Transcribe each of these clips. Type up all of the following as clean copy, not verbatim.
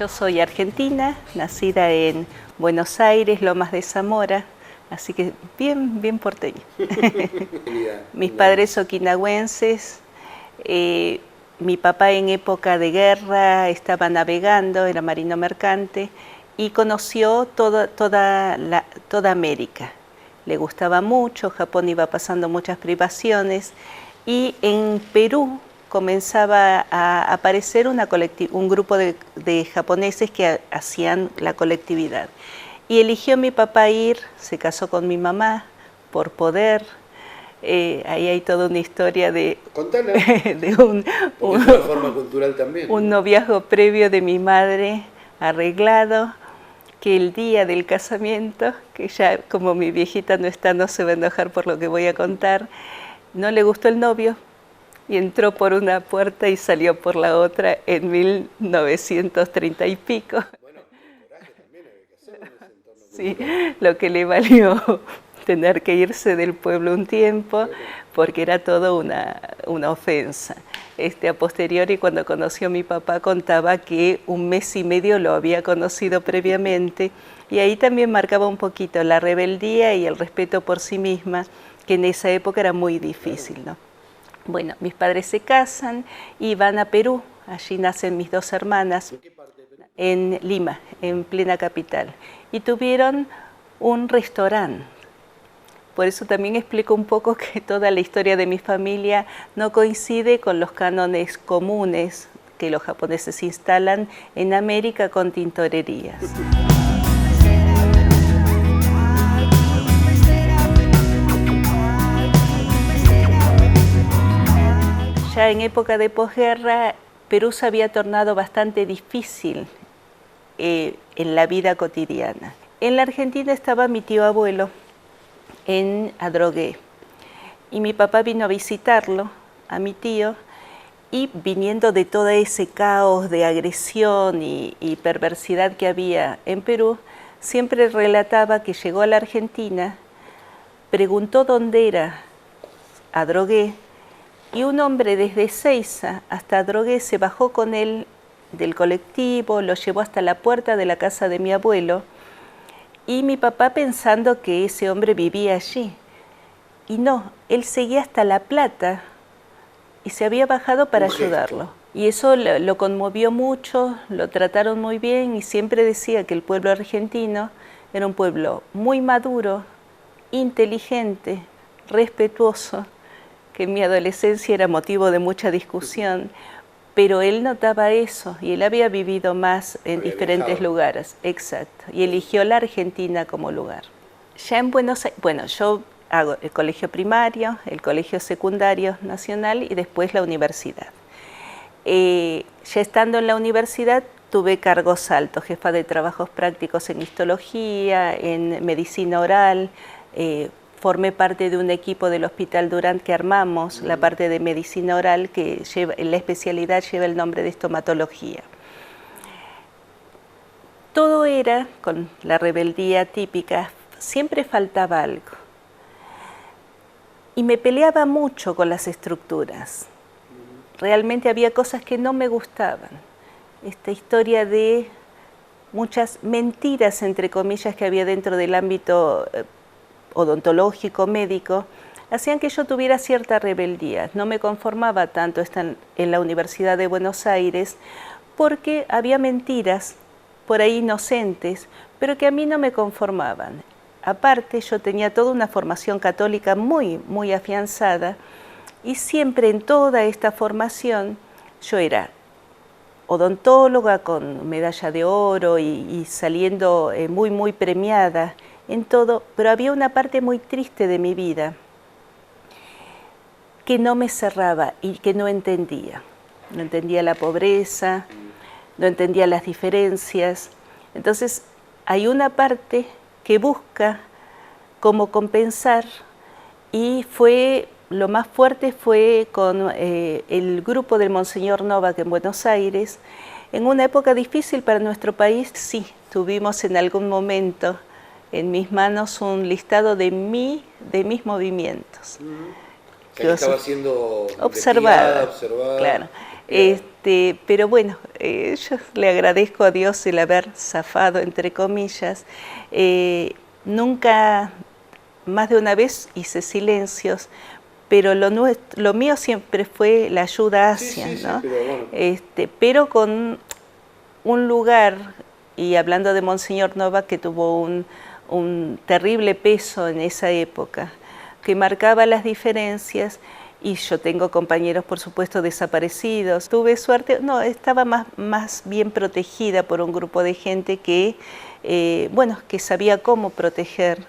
Yo soy argentina, nacida en Buenos Aires, Lomas de Zamora, así que bien porteña. Mis padres okinawenses, mi papá en época de guerra estaba navegando, era marino mercante, y conoció toda América. Le gustaba mucho, Japón iba pasando muchas privaciones, y en Perú comenzaba a aparecer un grupo de japoneses que hacían la colectividad. Y eligió mi papá ir, se casó con mi mamá por poder. Ahí hay toda una historia de una forma cultural también. Un noviazgo previo de mi madre arreglado, que el día del casamiento, que ya como mi viejita no está, no se va a enojar por lo que voy a contar, no le gustó el novio y entró por una puerta y salió por la otra en 1930 y pico. Bueno, coraje también hay que hacerlo en ese entorno. Sí, lo que le valió tener que irse del pueblo un tiempo, porque era todo una ofensa. A posteriori, cuando conoció a mi papá, contaba que 1 mes y medio lo había conocido previamente, y ahí también marcaba un poquito la rebeldía y el respeto por sí misma, que en esa época era muy difícil, ¿no? Bueno, mis padres se casan y van a Perú, allí nacen mis 2 hermanas. ¿En qué parte de Perú? En Lima, en plena capital, y tuvieron un restaurante. Por eso también explico un poco que toda la historia de mi familia no coincide con los cánones comunes que los japoneses instalan en América con tintorerías. Ya en época de posguerra, Perú se había tornado bastante difícil en la vida cotidiana. En la Argentina estaba mi tío abuelo en Adrogué, y mi papá vino a visitarlo, a mi tío, y viniendo de todo ese caos de agresión y perversidad que había en Perú, siempre relataba que llegó a la Argentina, preguntó dónde era Adrogué, y un hombre desde Ezeiza hasta Adrogué se bajó con él del colectivo, lo llevó hasta la puerta de la casa de mi abuelo, y mi papá pensando que ese hombre vivía allí. Y no, él seguía hasta La Plata y se había bajado para ayudarlo. Y eso lo conmovió mucho, lo trataron muy bien, y siempre decía que el pueblo argentino era un pueblo muy maduro, inteligente, respetuoso, que en mi adolescencia era motivo de mucha discusión, pero él notaba eso, y él había vivido más en diferentes lugares. Exacto, y eligió la Argentina como lugar. Ya en Buenos Aires, bueno, yo hago el colegio primario, el colegio secundario nacional y después la universidad. Ya estando en la universidad tuve cargos altos, jefa de trabajos prácticos en histología, en medicina oral, formé parte de un equipo del Hospital Durán que armamos, la parte de medicina oral, que la especialidad lleva el nombre de estomatología. Todo era, con la rebeldía típica, siempre faltaba algo. Y me peleaba mucho con las estructuras. Realmente había cosas que no me gustaban. Esta historia de muchas mentiras, entre comillas, que había dentro del ámbito odontológico, médico, hacían que yo tuviera cierta rebeldía. No me conformaba tanto estar en la Universidad de Buenos Aires, porque había mentiras por ahí inocentes, pero que a mí no me conformaban. Aparte, yo tenía toda una formación católica muy afianzada, y siempre en toda esta formación yo era odontóloga con medalla de oro y saliendo muy premiada en todo, pero había una parte muy triste de mi vida que no me cerraba y que no entendía. No entendía la pobreza, no entendía las diferencias. Entonces hay una parte que busca cómo compensar, y lo más fuerte fue con el grupo del Monseñor Novak en Buenos Aires. En una época difícil para nuestro país, sí, tuvimos en algún momento en mis manos un listado de mis movimientos. Que estaba siendo observada. observada. Claro. Pero bueno, yo le agradezco a Dios el haber zafado, entre comillas. Nunca, más de una vez hice silencios, pero lo mío siempre fue la ayuda hacia, sí, ¿no? pero bueno. Pero con un lugar, y hablando de Monseñor Novak, que tuvo un terrible peso en esa época, que marcaba las diferencias, y yo tengo compañeros, por supuesto, desaparecidos. Tuve suerte, no, estaba más bien protegida por un grupo de gente que, que sabía cómo proteger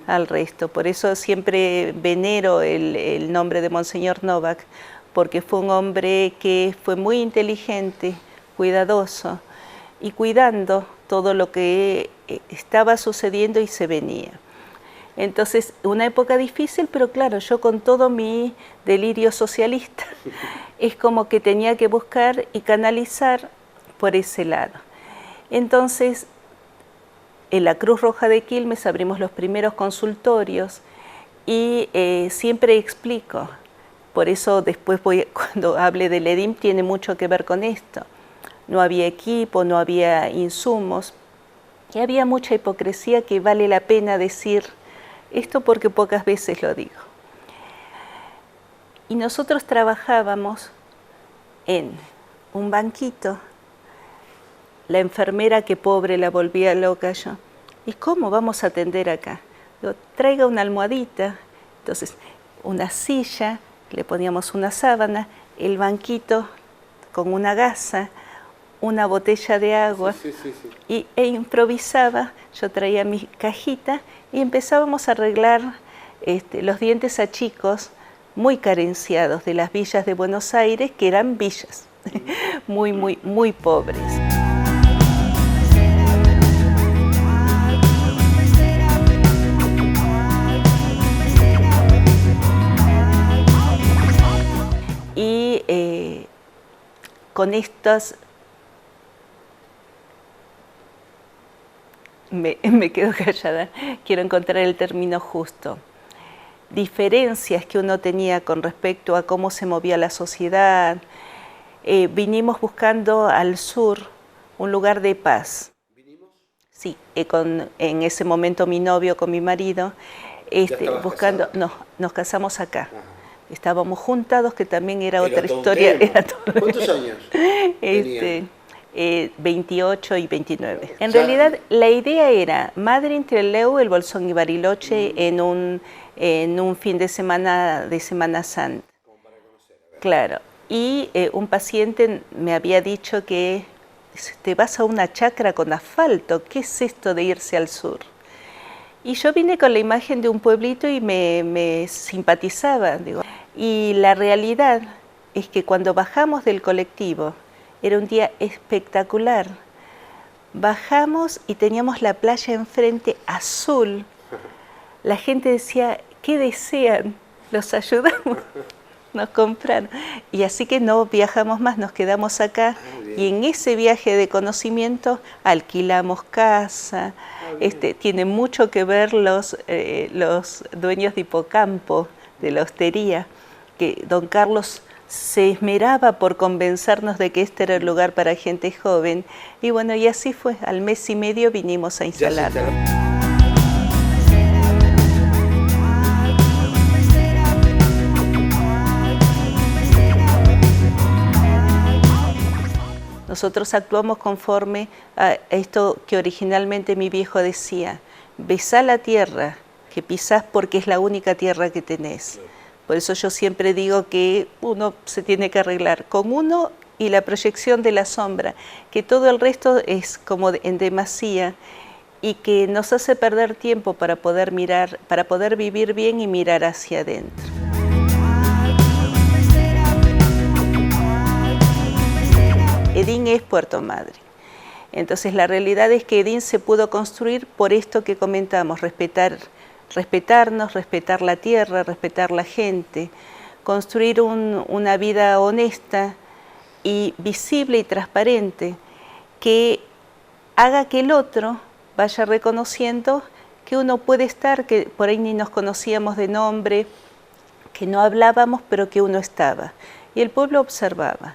al resto. Por eso siempre venero el nombre de Monseñor Novak, porque fue un hombre que fue muy inteligente, cuidadoso, y cuidando todo lo que estaba sucediendo y se venía. Entonces, una época difícil, pero claro, yo con todo mi delirio socialista, es como que tenía que buscar y canalizar por ese lado. Entonces, en la Cruz Roja de Quilmes abrimos los primeros consultorios y siempre explico, por eso después cuando hable del EDIM tiene mucho que ver con esto. No había equipo, no había insumos y había mucha hipocresía que vale la pena decir esto porque pocas veces lo digo. Y nosotros trabajábamos en un banquito, la enfermera que pobre la volvía loca yo. ¿Y cómo vamos a atender acá? Digo, traiga una almohadita, entonces una silla, le poníamos una sábana, el banquito con una gasa, una botella de agua, e improvisaba, yo traía mi cajita y empezábamos a arreglar los dientes a chicos muy carenciados de las villas de Buenos Aires, que eran villas muy pobres. Y con estas me quedo callada, quiero encontrar el término justo. Diferencias que uno tenía con respecto a cómo se movía la sociedad. Vinimos buscando al sur un lugar de paz. ¿Vinimos? Sí, en ese momento mi novio con mi marido, buscando, no, nos casamos acá. Ajá. Estábamos juntados, que también era otra historia. ¿Cuántos años? 28 y 29. En realidad, la idea era Madre Intreleu, el Bolsón y Bariloche en un fin de Semana Santa. Como para conocer, a ver. Claro. Y un paciente me había dicho que te vas a una chacra con asfalto, ¿qué es esto de irse al sur? Y yo vine con la imagen de un pueblito y me simpatizaba, digo. Y la realidad es que cuando bajamos del colectivo, era un día espectacular. Bajamos y teníamos la playa enfrente azul. La gente decía, ¿qué desean? Los ayudamos. Nos compraron. Y así que no viajamos más, nos quedamos acá. Y en ese viaje de conocimiento alquilamos casa. Tiene mucho que ver los dueños de Hipocampo, de la hostería, que don Carlos se esmeraba por convencernos de que este era el lugar para gente joven. Y bueno, y así fue. Al mes y medio vinimos a instalarnos. Nosotros actuamos conforme a esto que originalmente mi viejo decía, besá la tierra que pisás porque es la única tierra que tenés. Por eso yo siempre digo que uno se tiene que arreglar con uno y la proyección de la sombra, que todo el resto es como en demasía y que nos hace perder tiempo para poder mirar, para poder vivir bien y mirar hacia adentro. EDIM es Puerto Madryn. Entonces la realidad es que EDIM se pudo construir por esto que comentamos, respetarnos, respetar la tierra, respetar la gente, construir una vida honesta y visible y transparente que haga que el otro vaya reconociendo que uno puede estar, que por ahí ni nos conocíamos de nombre, que no hablábamos, pero que uno estaba. Y el pueblo observaba.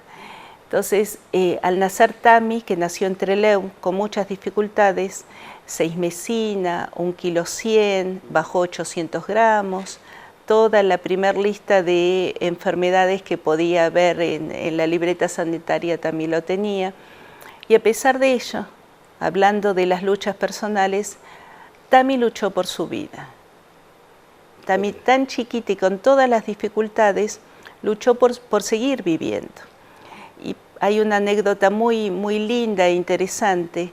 Entonces, al nacer Tami, que nació en Trelew con muchas dificultades, 6 mesina, 1,1 kg, bajó 800 gramos, toda la primer lista de enfermedades que podía haber en la libreta sanitaria también lo tenía. Y a pesar de ello, hablando de las luchas personales, Tami luchó por su vida. Tami, tan chiquita y con todas las dificultades, luchó por seguir viviendo. Y hay una anécdota muy linda e interesante,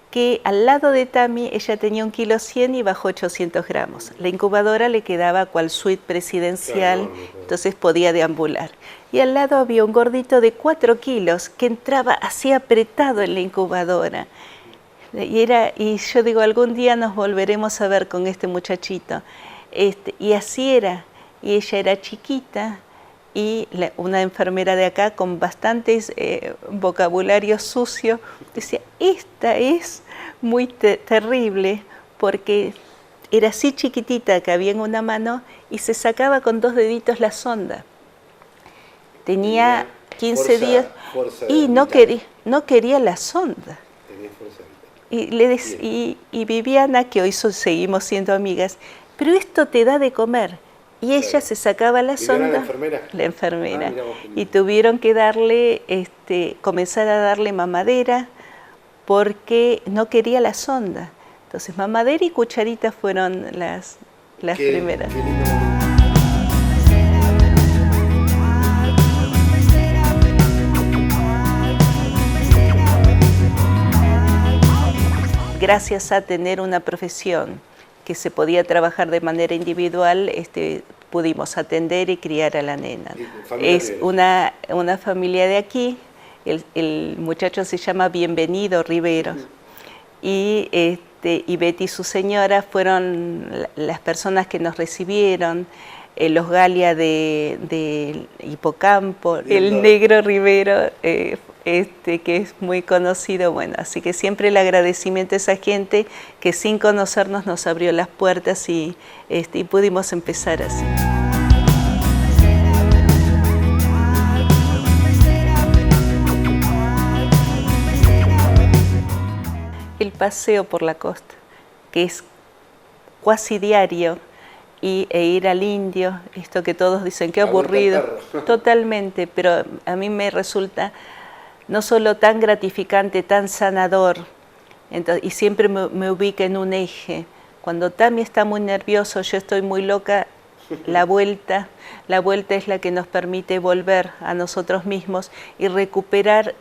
que al lado de Tami ella tenía 1,1 kg y bajó 800 gramos. La incubadora le quedaba cual suite presidencial, entonces podía deambular. Y al lado había un gordito de 4 kilos que entraba así apretado en la incubadora. Y yo digo, algún día nos volveremos a ver con este muchachito. Y así era, y ella era chiquita, y una enfermera de acá con bastantes vocabulario sucio decía, esta es muy terrible, porque era así chiquitita que había en una mano y se sacaba con 2 deditos la sonda. Tenía 15 días y no quería la sonda. Y Viviana, que hoy seguimos siendo amigas, pero esto te da de comer. Y ella se sacaba la sonda. ¿La enfermera? La enfermera. Y tuvieron que comenzar a darle mamadera porque no quería la sonda. Entonces mamadera y cucharita fueron las primeras. Gracias a tener una profesión que se podía trabajar de manera individual, pudimos atender y criar a la nena. Es una familia de aquí, el muchacho se llama Bienvenido Riveros, y Betty y su señora fueron las personas que nos recibieron, los Galia de Hipocampo, el Negro Rivero, que es muy conocido, bueno, así que siempre el agradecimiento a esa gente que sin conocernos nos abrió las puertas y pudimos empezar así. El paseo por la costa, que es cuasi diario, e ir al Indio, esto que todos dicen, qué aburrido, totalmente, pero a mí me resulta no solo tan gratificante, tan sanador, y siempre me ubica en un eje. Cuando Tami está muy nervioso, yo estoy muy loca, la vuelta es la que nos permite volver a nosotros mismos y recuperar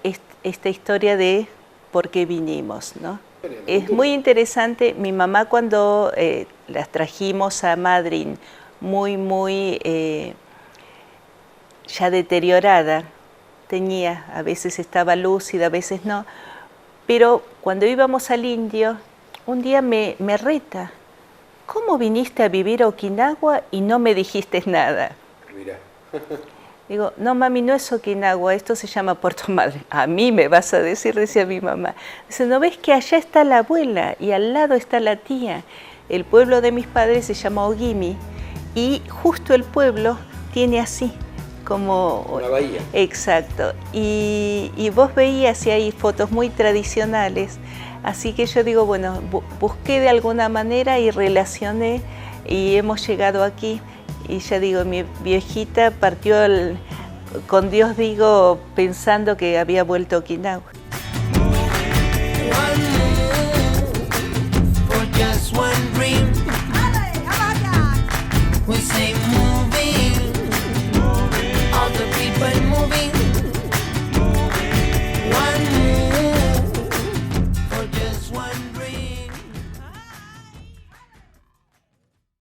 esta historia de por qué vinimos, ¿no? Es muy interesante. Mi mamá, cuando las trajimos a Madrid muy ya deteriorada, a veces estaba lúcida, a veces no, pero cuando íbamos al Indio, un día me reta, ¿cómo viniste a vivir a Okinawa y no me dijiste nada? Mira. Digo, no mami, no es Okinawa, esto se llama Puerto Madryn. A mí me vas a decir, decía mi mamá. Dice, ¿no ves que allá está la abuela y al lado está la tía? El pueblo de mis padres se llama Ogimi y justo el pueblo tiene así, como una bahía. Exacto. Y vos veías y hay fotos muy tradicionales, así que yo digo, bueno, busqué de alguna manera y relacioné y hemos llegado aquí. Y ya digo, mi viejita partió con Dios, digo, pensando que había vuelto a Okinawa. One move for just one dream. We say